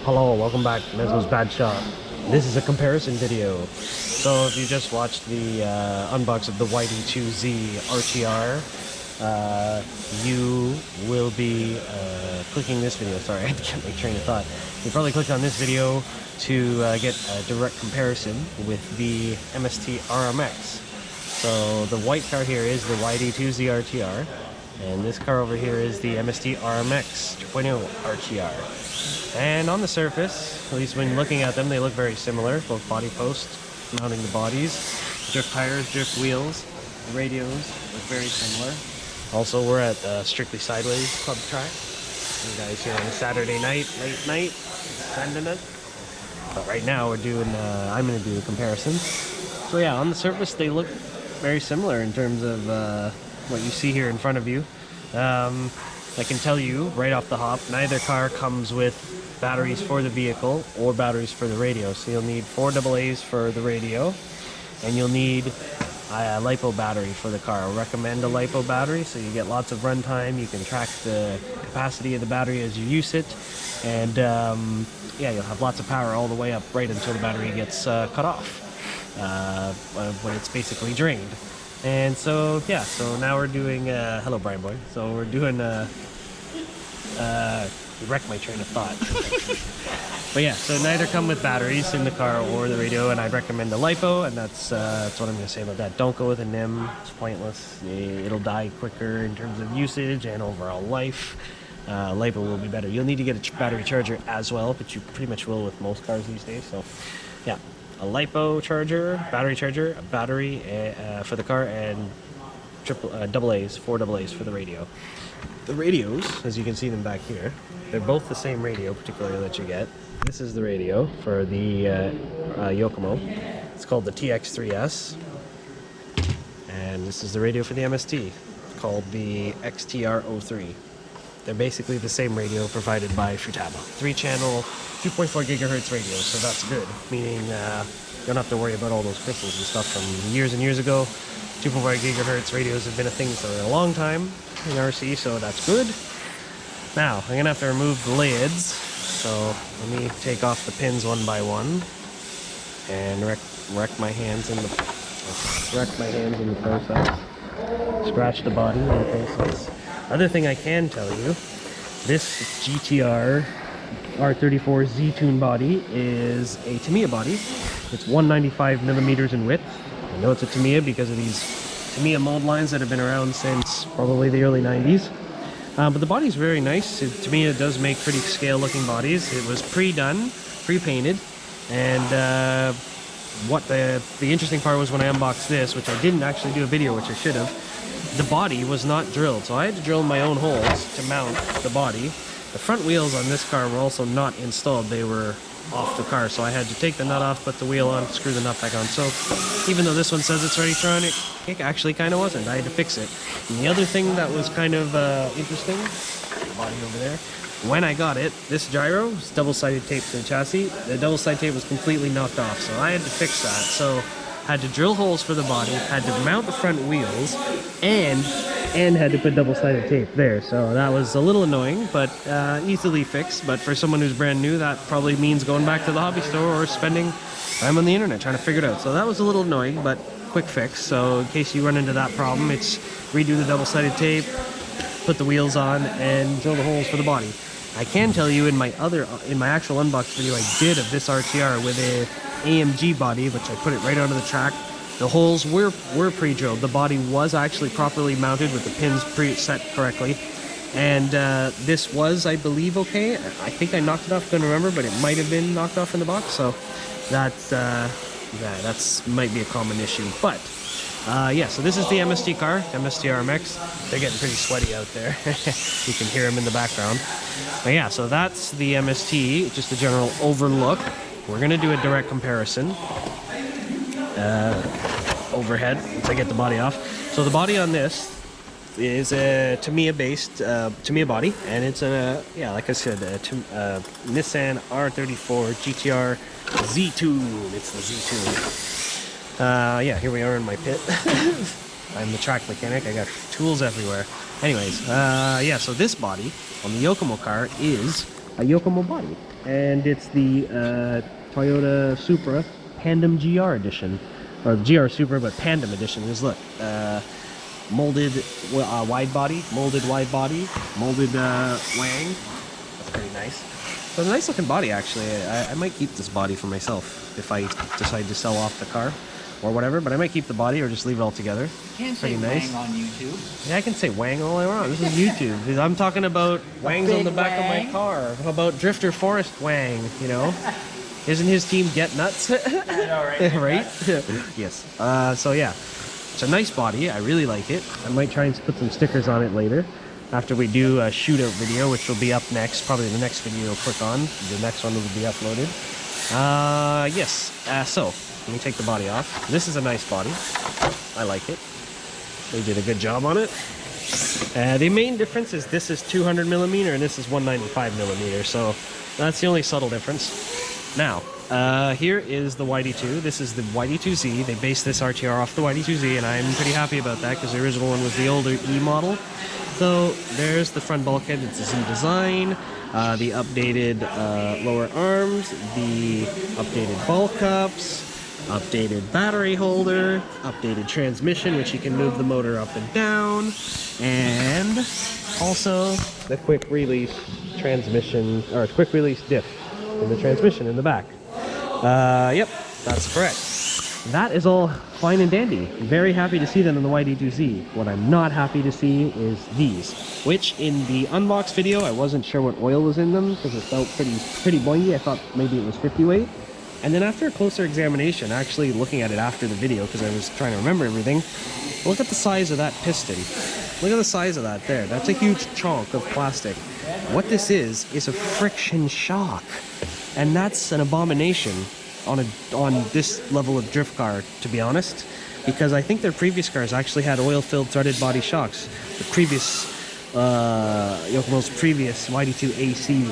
Hello, welcome back to Mezzo's Bad Shot. This is a comparison video. So if you just watched the unbox of the YD-2Z RTR, you will be clicking this video. Sorry, I had to get my train of thought. You probably clicked on this video to get a direct comparison with the MST RMX. So the white car here is the YD-2Z RTR, and this car over here is the MST RMX 2.0 RTR. And on the surface, at least when looking at them, they look very similar. Both body posts, mounting the bodies, drift tires, drift wheels, the radios look very similar. Also, we're at Strickly Sidewayz Club track. You guys here on a Saturday night, late night, Pandem. But right now we're doing, I'm going to do a comparison. So yeah, on the surface they look very similar in terms of what you see here in front of you. I can tell you right off the hop, neither car comes with batteries for the vehicle or batteries for the radio. So you'll need 4 AA's for the radio, and you'll need a LiPo battery for the car. I recommend a LiPo battery so you get lots of runtime. You can track the capacity of the battery as you use it, and yeah, you'll have lots of power all the way up right until the battery gets cut off, when it's basically drained. And so yeah, so now we're doing hello Brian boy. So we're doing wreck my train of thought. But yeah, so neither come with batteries in the car or the radio, and I'd recommend a LiPo, and that's what I'm going to say about that. Don't go with a NIM, it's pointless. It'll die quicker in terms of usage and overall life. LiPo will be better. You'll need to get a battery charger as well, but you pretty much will with most cars these days. So yeah, a LiPo charger, a battery for the car, and AA's, 4 AA's for the radio. The radios, as you can see them back here, they're both the same radio, particularly that you get. This is the radio for the Yokomo. It's called the TX3S. And this is the radio for the MST, called the XTR03. They're basically the same radio provided by Futaba. 3-channel, 2.4 gigahertz radio, so that's good. Meaning you don't have to worry about all those crystals and stuff from years and years ago. 2.5 gigahertz radios have been a thing for a long time in RC, so that's good. Now, I'm going to have to remove the lids, so let me take off the pins one by one and wreck my hands in the process. Scratch the body in the process. Other thing I can tell you, this GTR R34 Z-Tune body is a Tamiya body. It's 195 millimeters in width. I know it's a Tamiya because of these Tamiya mold lines that have been around since probably the early 90s. But the body's very nice. Tamiya does make pretty scale looking bodies. It was pre-done, pre-painted, and what the interesting part was when I unboxed this, which I didn't actually do a video, which I should have, the body was not drilled. So I had to drill my own holes to mount the body. The front wheels on this car were also not installed. They were off the car, so I had to take the nut off, put the wheel on, screw the nut back on. So even though this one says it's ready to run, it actually kind of wasn't. I had to fix it. And the other thing that was kind of interesting, the body over there, when I got it, this gyro was double-sided tape to the chassis. The double-sided tape was completely knocked off, so I had to fix that. So had to drill holes for the body, had to mount the front wheels, and had to put double-sided tape there. So that was a little annoying, but easily fixed. But for someone who's brand new, that probably means going back to the hobby store or spending time on the internet trying to figure it out. So that was a little annoying, but quick fix. So in case you run into that problem, it's redo the double-sided tape, put the wheels on, and drill the holes for the body. I can tell you in my actual unbox video I did of this RTR with a AMG body, which I put it right onto the track, the holes were pre-drilled. The body was actually properly mounted with the pins pre-set correctly. And this was, I believe, okay. I think I knocked it off, couldn't remember, but it might have been knocked off in the box. So that's might be a common issue. But yeah, so this is the MST car, MST RMX. They're getting pretty sweaty out there. You can hear them in the background. But yeah, so that's the MST, just a general overlook. We're going to do a direct comparison. Overhead once I get the body off. So the body on this is a Tamiya based Tamiya body, and it's a, yeah, like I said, a Nissan R34 GTR Z-Tune. It's the Z-Tune. Yeah, here we are in my pit. I'm the track mechanic. I got tools everywhere. Anyways, yeah, so this body on the Yokomo car is a Yokomo body, and it's the Toyota Supra Pandem GR edition, or GR Supra but Pandem edition. Just look, molded wide body, molded wang. That's pretty nice. So it's a nice looking body actually. I might keep this body for myself if I decide to sell off the car or whatever, but I might keep the body or just leave it all together. You can't pretty say nice. wang on YouTube. Yeah, I can say wang all I want. This is YouTube. I'm talking about wangs on the back of my car. How about Drifter Forrest Wang, you know? Isn't his team Get Nuts? I know, right? Right? Yes. So yeah, it's a nice body. I really like it. I might try and put some stickers on it later after we do a shootout video, which will be up next. Probably the next video you'll click on. The next one will be uploaded. Yes. So let me take the body off. This is a nice body. I like it. They did a good job on it. The main difference is this is 200mm and this is 195mm. So that's the only subtle difference. Now, here is the YD-2. This is the YD-2Z. They based this RTR off the YD-2Z, and I'm pretty happy about that because the original one was the older E model. So there's the front bulkhead. It's a Z design. The updated lower arms, the updated ball cups, updated battery holder, updated transmission, which you can move the motor up and down, and also the quick release transmission, or quick release diff in the transmission in the back. Yep, that's correct. That is all fine and dandy. Very happy to see them in the YD-2Z. What I'm not happy to see is these, which in the unbox video I wasn't sure what oil was in them because it felt pretty boingy. I thought maybe it was 50 weight. And then after a closer examination, actually looking at it after the video because I was trying to remember everything, look at the size of that piston. Look at the size of that there. That's a huge chunk of plastic. What this is a friction shock. And that's an abomination on this level of drift car, to be honest, because I think their previous cars actually had oil-filled threaded body shocks. The previous Yokomo's previous YD-2 AC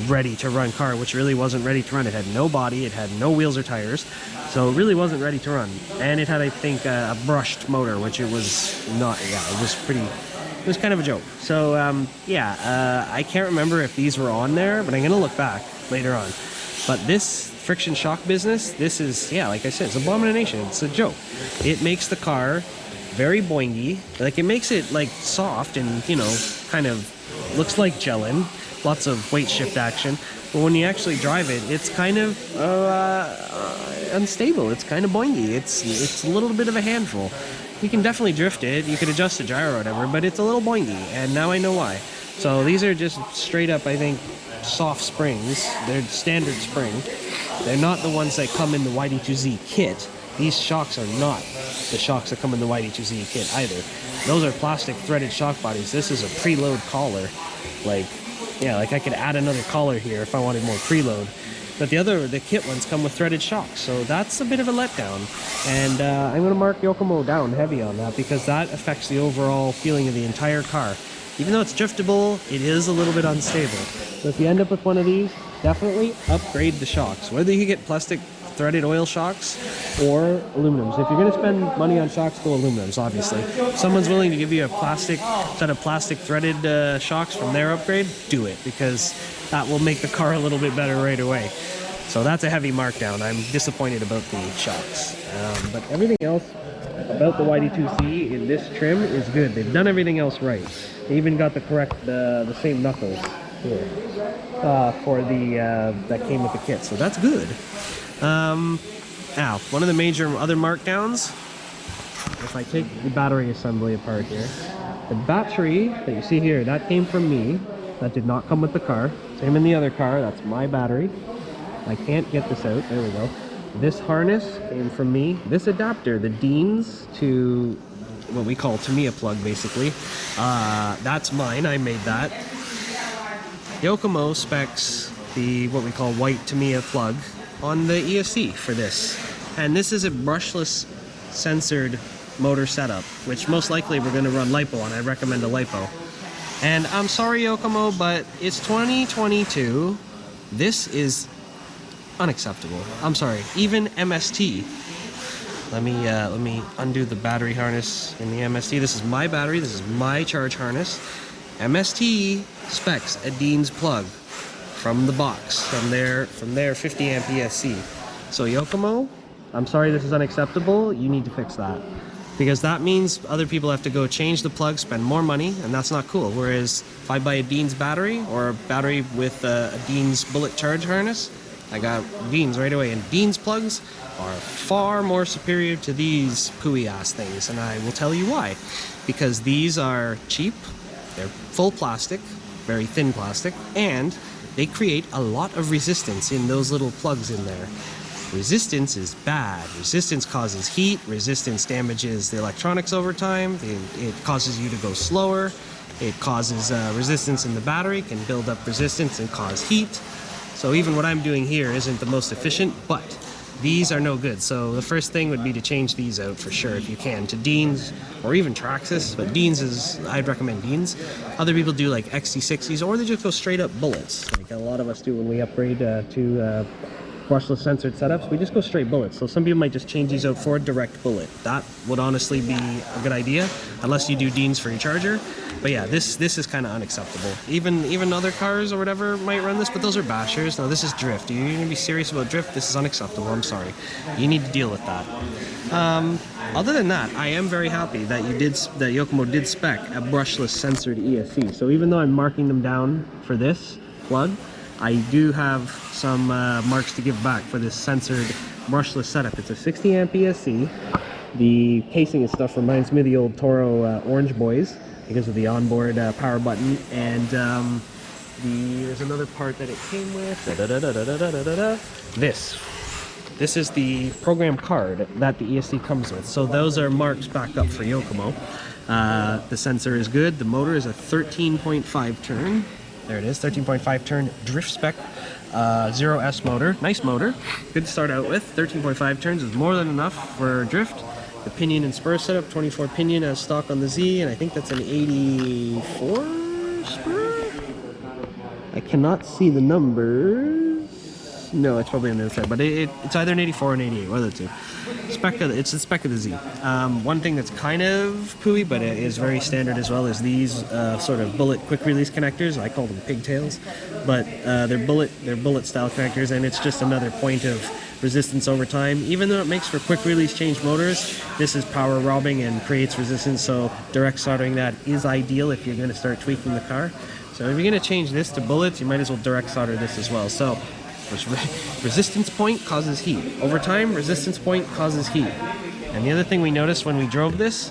Ready To Run car, which really wasn't ready to run. It had no body, it had no wheels or tires, so it really wasn't ready to run. And it had, I think, a brushed motor, which it was not. Yeah, it was pretty. It was kind of a joke. So I can't remember if these were on there, but I'm gonna look back later on. But this friction shock business, this is, yeah, like I said, it's an abomination. It's a joke. It makes the car very boingy. Like, it makes it like soft and, you know, kind of looks like gelin. Lots of weight shift action. But when you actually drive it, it's kind of unstable. It's kind of boingy. It's a little bit of a handful. You can definitely drift it. You could adjust the gyro or whatever, but it's a little boingy, and now I know why. So these are just straight up, I think, soft springs. They're standard spring. They're not the ones that come in the YD-2Z kit. These shocks are not the shocks that come in the YD-2Z kit either. Those are plastic threaded shock bodies. This is a preload collar. Like, yeah, like I could add another collar here if I wanted more preload. But the kit ones come with threaded shocks, so that's a bit of a letdown. And I'm going to mark Yokomo down heavy on that because that affects the overall feeling of the entire car. Even though it's driftable, it is a little bit unstable. So if you end up with one of these, definitely upgrade the shocks. Whether you get plastic threaded oil shocks or aluminums. If you're going to spend money on shocks, go aluminums, obviously. If someone's willing to give you a set of plastic threaded shocks from their upgrade, do it, because that will make the car a little bit better right away. So that's a heavy markdown. I'm disappointed about the shocks. But everything else about the YD-2C in this trim is good. They've done everything else right. They even got the same knuckles here for the that came with the kit. So that's good. Now, one of the major other markdowns, if I take the battery assembly apart here, the battery that you see here, that came from me. That did not come with the car. Same in the other car, that's my battery. I can't get this out, there we go. This harness came from me. This adapter, the Dean's to what we call Tamiya plug, basically. That's mine, I made that. Yokomo specs the what we call white Tamiya plug on the ESC for this. And this is a brushless censored motor setup, which most likely we're going to run LiPo on. I recommend a LiPo. And I'm sorry, Yokomo, but it's 2022. This is unacceptable. I'm sorry. Even MST. Let me undo the battery harness in the MST. This is my battery. This is my charge harness. MST specs a Dean's plug. from the box, from their 50 amp ESC. So Yokomo, I'm sorry, this is unacceptable. You need to fix that, because that means other people have to go change the plug, spend more money, and that's not cool. Whereas if I buy a Dean's battery, or a battery with a Dean's bullet charge harness, I got Dean's right away. And Dean's plugs are far more superior to these pooey ass things, and I will tell you why. Because these are cheap, they're full plastic, very thin plastic, and they create a lot of resistance in those little plugs in there. Resistance is bad. Resistance causes heat. Resistance damages the electronics over time. It causes you to go slower. It causes resistance in the battery, can build up resistance and cause heat. So even what I'm doing here isn't the most efficient, but these are no good. So the first thing would be to change these out for sure, if you can, to Dean's or even Traxxas. But Dean's I'd recommend Dean's. Other people do like XT60s, or they just go straight up bullets, like a lot of us do when we upgrade to brushless censored setups. We just go straight bullets. So some people might just change these out for a direct bullet. That would honestly be a good idea, unless you do Dean's for your charger. But yeah, this is kind of unacceptable. Even other cars or whatever might run this, but those are bashers. No, this is drift. You're gonna be serious about drift? This is unacceptable. I'm sorry. You need to deal with that. Other than that, I am very happy that Yokomo did spec a brushless censored ESC. So even though I'm marking them down for this plug, I do have some marks to give back for this censored brushless setup. It's a 60 amp ESC. The casing and stuff reminds me of the old Toro Orange Boys, because of the onboard power button, and there's another part that it came with. This is the program card that the ESC comes with. So those are marks back up for Yokomo. The sensor is good. The motor is a 13.5 turn. There it is, 13.5 turn drift spec 0S motor. Nice motor. Good to start out with. 13.5 turns is more than enough for drift. The pinion and spur setup, 24 pinion as stock on the Z, and I think that's an 84 spur? I cannot see the numbers. No, it's probably on the other side, but it's either an 84 or an 88, one of the two. It's the spec of the Z. One thing that's kind of pooey, but it is very standard as well, is these sort of bullet quick release connectors. I call them pigtails, but they're bullet style connectors, and it's just another point of resistance over time. Even though it makes for quick release change motors, this is power robbing and creates resistance, so direct soldering that is ideal if you're going to start tweaking the car. So if you're going to change this to bullets, you might as well direct solder this as well. So resistance point causes heat. Over time, resistance point causes heat. And the other thing we noticed when we drove this,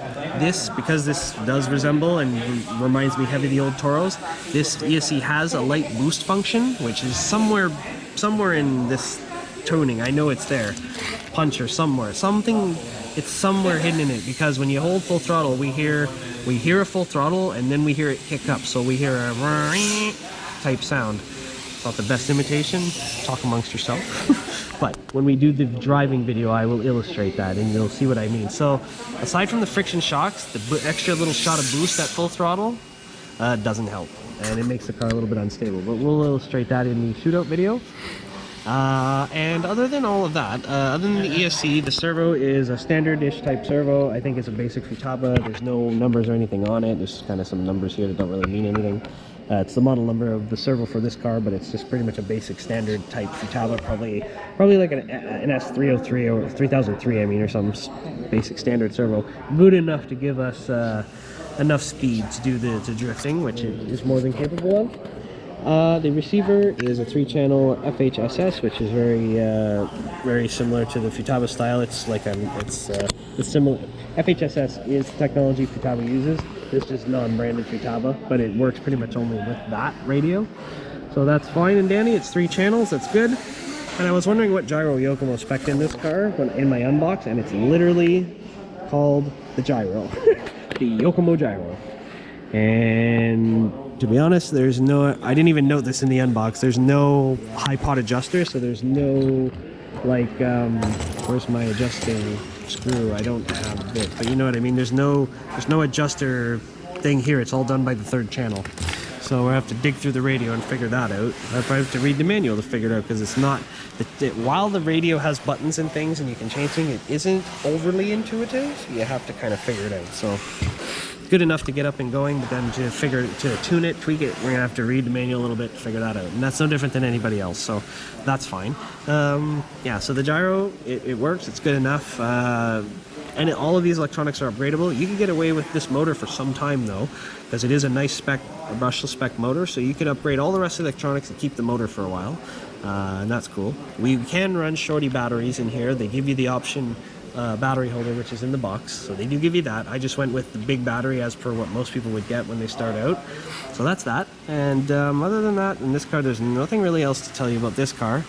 because this does resemble and reminds me heavy of the old Toros, this ESC has a light boost function, which is somewhere in this tuning. I know it's there, punch or somewhere, something. It's somewhere hidden in it, because when you hold full throttle, we hear a full throttle, and then we hear it kick up, so we hear a type sound. It's not the best imitation. Talk amongst yourself. But when we do the driving video, I will illustrate that, and you'll see what I mean. So aside from the friction shocks, the extra little shot of boost at full throttle doesn't help, and it makes the car a little bit unstable. But we'll illustrate that in the shootout video. And other than all of that, other than the ESC, the servo is a standard-ish type servo. I think it's a basic Futaba. There's no numbers or anything on it. There's kind of some numbers here that don't really mean anything. It's the model number of the servo for this car, but it's just pretty much a basic standard type Futaba, probably like an S303 or 3003, I mean, or some basic standard servo. Good enough to give us enough speed to do the drifting, which it is more than capable of. The receiver is a 3-channel FHSS, which is very similar to the Futaba style. It's like it's similar. FHSS is the technology Futaba uses. This is non-branded Futaba, but it works pretty much only with that radio. So that's fine and dandy. It's 3 channels. That's good. And I was wondering what gyro Yokomo spec'd in this car in my unbox, and it's literally called the Gyro, the Yokomo Gyro. And to be honest, I didn't even note this in the unbox. There's no high pot adjuster, so there's no, like, where's my adjusting screw? I don't have it, but you know what I mean. There's no adjuster thing here. It's all done by the 3rd channel. So we'll have to dig through the radio and figure that out. I probably have to read the manual to figure it out, because it's not, while the radio has buttons and things and you can change things, it isn't overly intuitive. You have to kind of figure it out. So good enough to get up and going, but then to tune it, tweak it, we're gonna have to read the manual a little bit to figure that out, and that's no different than anybody else, so that's fine. Yeah, so the gyro, it works, it's good enough, and all of these electronics are upgradable. You can get away with this motor for some time though, because it is a nice spec, a brushless spec motor, so you can upgrade all the rest of the electronics and keep the motor for a while, and that's cool. We can run shorty batteries in here. They give you the option battery holder, which is in the box, so they do give you that. I just went with the big battery as per what most people would get when they start out, so that's that. And other than that, in this car, there's nothing really else to tell you about this car.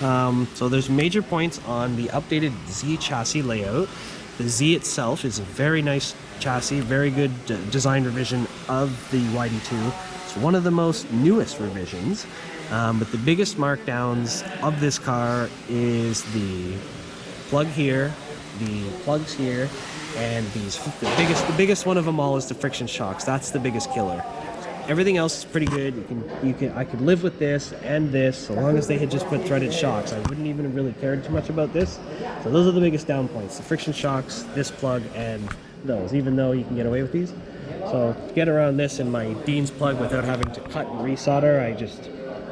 So there's major points on the updated Z chassis layout. The Z itself is a very nice chassis, very good design revision of the YD-2. It's one of the most newest revisions, but the biggest markdowns of this car is the plug here, the plugs here, and these. The biggest one of them all is the friction shocks. That's the biggest killer. Everything else is pretty good. I could live with this and this, so long as they had just put threaded shocks. I wouldn't even have really cared too much about this. So those are the biggest down points: the friction shocks, this plug, and those. Even though you can get away with these, so to get around this and my Dean's plug without having to cut and resolder,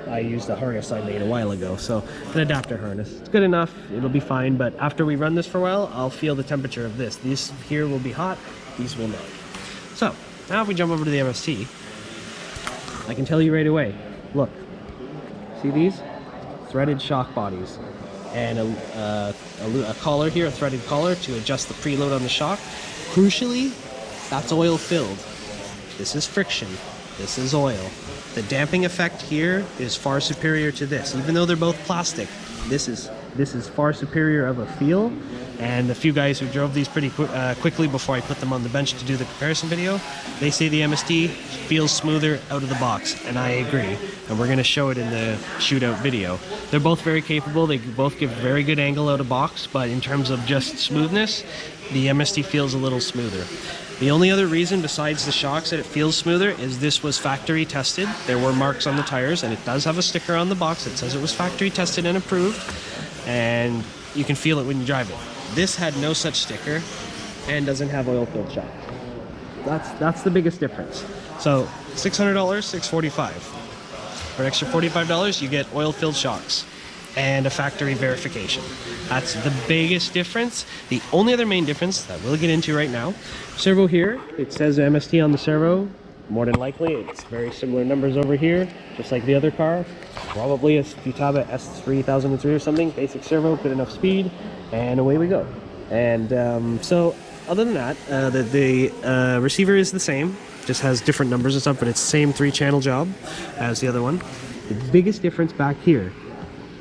I used the harness I made a while ago. So an adapter harness. It's good enough. It'll be fine. But after we run this for a while, I'll feel the temperature of this. These here will be hot. These will not. So now if we jump over to the MST. I can tell you right away, look, see these? Threaded shock bodies. And a collar here, a threaded collar to adjust the preload on the shock. Crucially, that's oil filled. This is friction, this is oil. The damping effect here is far superior to this. Even though they're both plastic, this is far superior of a feel. And the few guys who drove these pretty quickly before I put them on the bench to do the comparison video, they say the MST feels smoother out of the box, and I agree. And we're going to show it in the shootout video. They're both very capable. They both give very good angle out of box, but in terms of just smoothness, the MST feels a little smoother. The only other reason besides the shocks that it feels smoother is this was factory tested. There were marks on the tires, and it does have a sticker on the box that says it was factory tested and approved, and you can feel it when you drive it. This had no such sticker and doesn't have oil-filled shocks. That's the biggest difference. So $600, $645. For an extra $45, you get oil-filled shocks and a factory verification. That's the biggest difference. The only other main difference that we'll get into right now, servo here, it says MST on the servo. More than likely, it's very similar numbers over here, just like the other car. Probably a Futaba S3003 or something, basic servo, good enough speed, and away we go. And so, other than that, the receiver is the same, just has different numbers and stuff, but it's the same 3-channel job as the other one. The biggest difference back here,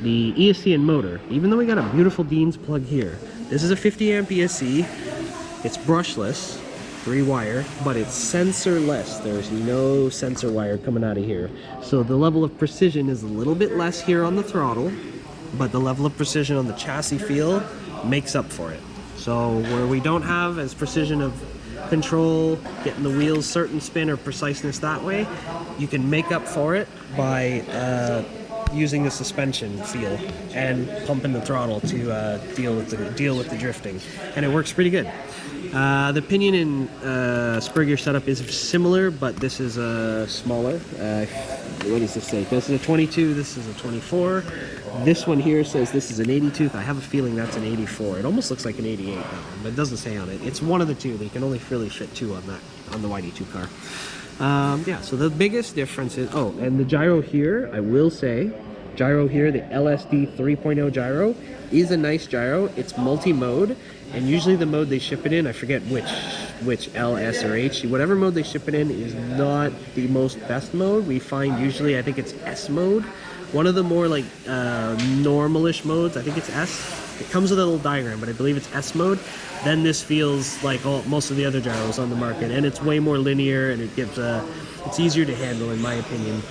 the ESC and motor, even though we got a beautiful Dean's plug here, this is a 50 amp ESC, it's brushless, 3-wire, but it's sensor-less. There's no sensor wire coming out of here. So the level of precision is a little bit less here on the throttle, but the level of precision on the chassis feel makes up for it. So where we don't have as precision of control, getting the wheels certain spin or preciseness that way, you can make up for it by using the suspension feel and pumping the throttle to deal with the drifting, and it works pretty good. The pinion and spur gear setup is similar, but this is smaller. What does this say? This is a 22, this is a 24. This one here says this is an 82. I have a feeling that's an 84. It almost looks like an 88, but it doesn't say on it. It's one of the two. They can only really fit 2 on the YD-2 car. Yeah, so the biggest difference is, oh, and the gyro here, I will say, gyro here, the LSD 3.0 gyro, is a nice gyro. It's multi-mode, and usually the mode they ship it in, I forget which L, S, or H, whatever mode they ship it in is not the most best mode. We find usually, I think it's S mode. One of the more like normalish modes, I think it's S. It comes with a little diagram, but I believe it's S mode. Then this feels like most of the other gyros on the market, and it's way more linear, and it gives it's easier to handle in my opinion.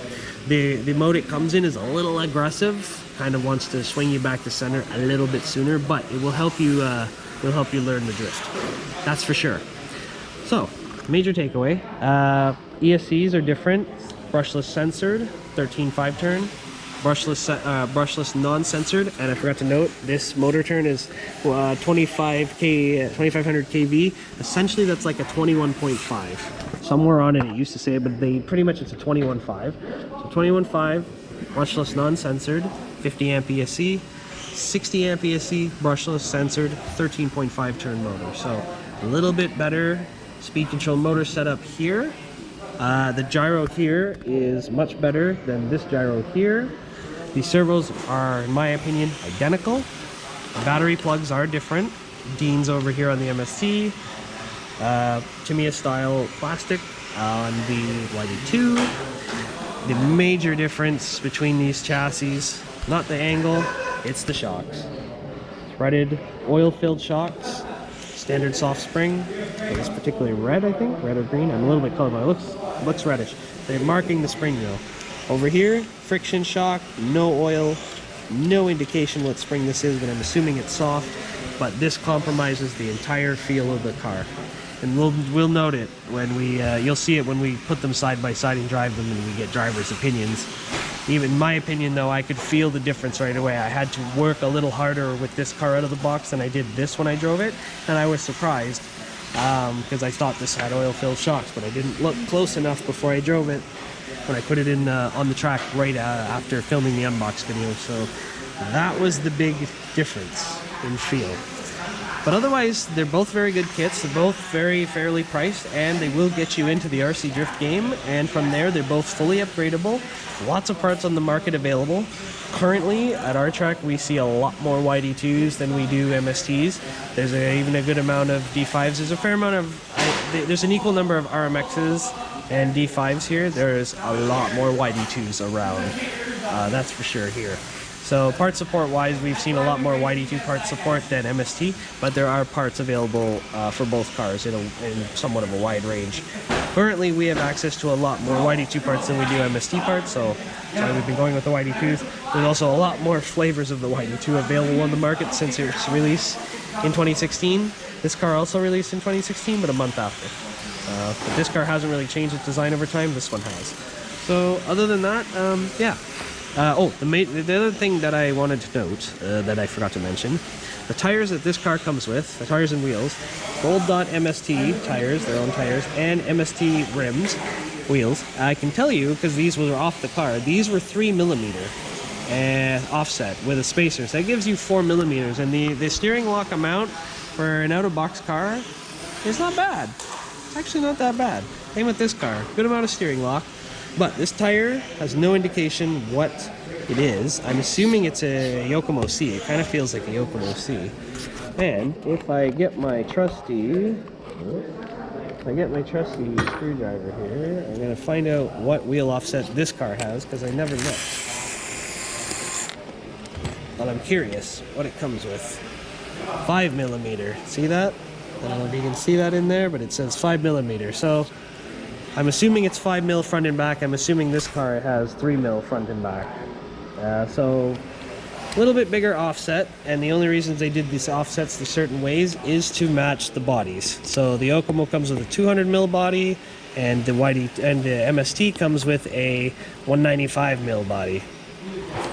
The mode it comes in is a little aggressive, kind of wants to swing you back to center a little bit sooner, but it will help you learn the drift. That's for sure. So, major takeaway, ESCs are different, brushless censored, 13 5-turn. brushless non-censored, and I forgot to note this motor turn is 2500 kV. Essentially, that's like a 21.5. Somewhere on it used to say it, but pretty much it's a 21.5. So 21.5, brushless non-censored, 50 amp ESC, 60 amp ESC, brushless censored, 13.5 turn motor. So a little bit better speed control motor setup here. The gyro here is much better than this gyro here. The servos are, in my opinion, identical. The battery plugs are different. Dean's over here on the MST. Tamiya style plastic on the YD-2. The major difference between these chassis, not the angle, it's the shocks. Threaded oil-filled shocks. Standard soft spring. It's particularly red, I think. Red or green. I'm a little bit colorblind. It looks reddish. They're marking the spring wheel. Over here, friction shock, no oil, no indication what spring this is, but I'm assuming it's soft. But this compromises the entire feel of the car. And we'll note it when you'll see it when we put them side by side and drive them and we get drivers' opinions. Even in my opinion though, I could feel the difference right away. I had to work a little harder with this car out of the box than I did this when I drove it, and I was surprised because I thought this had oil-filled shocks, but I didn't look close enough before I drove it when I put it in on the track right after filming the unbox video. So that was the big difference in feel. But otherwise, they're both very good kits. They're both very fairly priced, and they will get you into the RC drift game. And from there, they're both fully upgradable. Lots of parts on the market available. Currently, at our track, we see a lot more YD-2s than we do MSTs. There's even a good amount of D5s. There's a fair amount of, there's an equal number of RMXs and D5s here. There's a lot more YD-2s around. That's for sure here. So part support wise, we've seen a lot more YD-2 part support than MST, but there are parts available for both cars in somewhat of a wide range. Currently, we have access to a lot more YD-2 parts than we do MST parts, so that's why we've been going with the YD-2s. There's also a lot more flavors of the YD-2 available on the market since its release in 2016. This car also released in 2016, but a month after. But this car hasn't really changed its design over time. This one has. So other than that, yeah. The other thing that I wanted to note that I forgot to mention, the tires that this car comes with, the tires and wheels, Gold Dot MST tires, their own tires, and MST rims, wheels. I can tell you, because these were off the car, these were 3mm offset with a spacer. So that gives you 4mm, and the steering lock amount for an out-of-box car is not bad. It's actually not that bad. Same with this car, good amount of steering lock. But this tire has no indication what it is. I'm assuming it's a Yokomo C. It kind of feels like a Yokomo C. And if I get my trusty screwdriver here, I'm going to find out what wheel offset this car has, because I never looked. But I'm curious what it comes with. 5mm. See that? I don't know if you can see that in there, but it says 5mm. So I'm assuming it's 5mm front and back. I'm assuming this car has 3mm front and back. So a little bit bigger offset, and the only reasons they did these offsets the certain ways is to match the bodies. So the Yokomo comes with a 200mm body, and the MST comes with a 195mm body.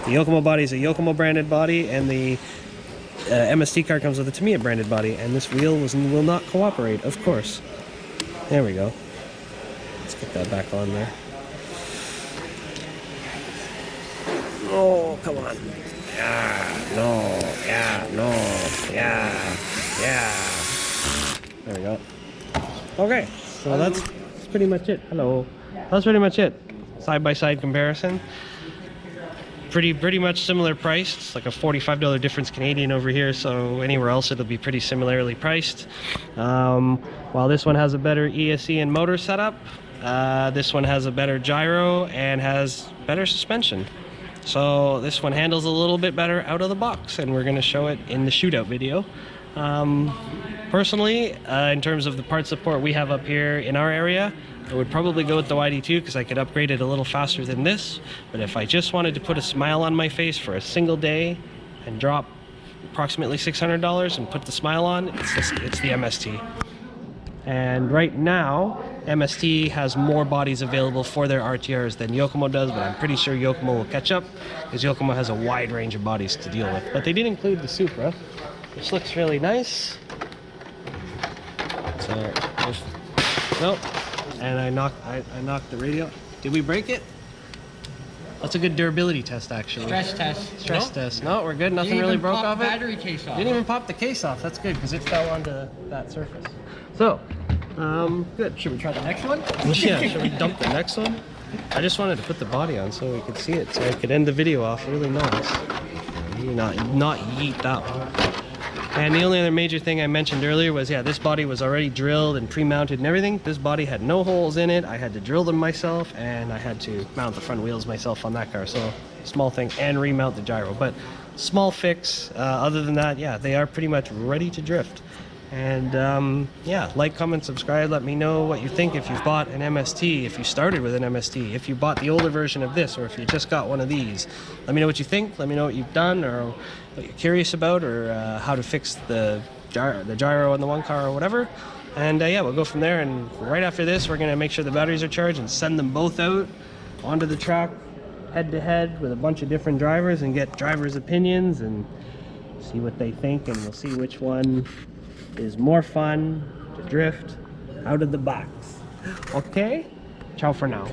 The Yokomo body is a Yokomo branded body, and the MST car comes with a Tamiya branded body, and this wheel will not cooperate, of course. There we go. Let's get that back on there. Oh, come on. Yeah, no, yeah, no, yeah, yeah. There we go. Okay, so that's pretty much it. Hello. That's pretty much it. Side-by-side comparison. Pretty much similar priced. It's like a $45 difference Canadian over here, so anywhere else it'll be pretty similarly priced. While this one has a better ESC and motor setup, this one has a better gyro and has better suspension. So this one handles a little bit better out of the box, and we're going to show it in the shootout video. Personally, in terms of the part support we have up here in our area, I would probably go with the YD-2 because I could upgrade it a little faster than this. But if I just wanted to put a smile on my face for a single day and drop approximately $600 and put the smile on, it's the MST. And right now, MST has more bodies available for their RTRs than Yokomo does, but I'm pretty sure Yokomo will catch up because Yokomo has a wide range of bodies to deal with. But they did include the Supra, which looks really nice. So, no, and I knocked the radio. Did we break it? That's a good durability test, actually. Stress test. Stress test. No, we're good. Nothing really broke off it. Battery case off. Didn't even pop the case off. That's good because it fell onto that surface. So, good. Should we try the next one? Yeah. Should we dump the next one? I just wanted to put the body on so we could see it, so I could end the video off really nice. Not yeet that one. And the only other major thing I mentioned earlier was, yeah, this body was already drilled and pre-mounted and everything. This body had no holes in it. I had to drill them myself, and I had to mount the front wheels myself on that car. So, small thing, and remount the gyro. But small fix. Other than that, yeah, they are pretty much ready to drift. And yeah, like, comment, subscribe. Let me know what you think if you've bought an MST, if you started with an MST, if you bought the older version of this, or if you just got one of these. Let me know what you think. Let me know what you've done, or what you're curious about, or how to fix the gyro on the one car or whatever. And yeah, we'll go from there. And right after this, we're gonna make sure the batteries are charged and send them both out onto the track, head to head, with a bunch of different drivers, and get drivers' opinions and see what they think, and we'll see which one is more fun to drift out of the box. Okay? Ciao for now.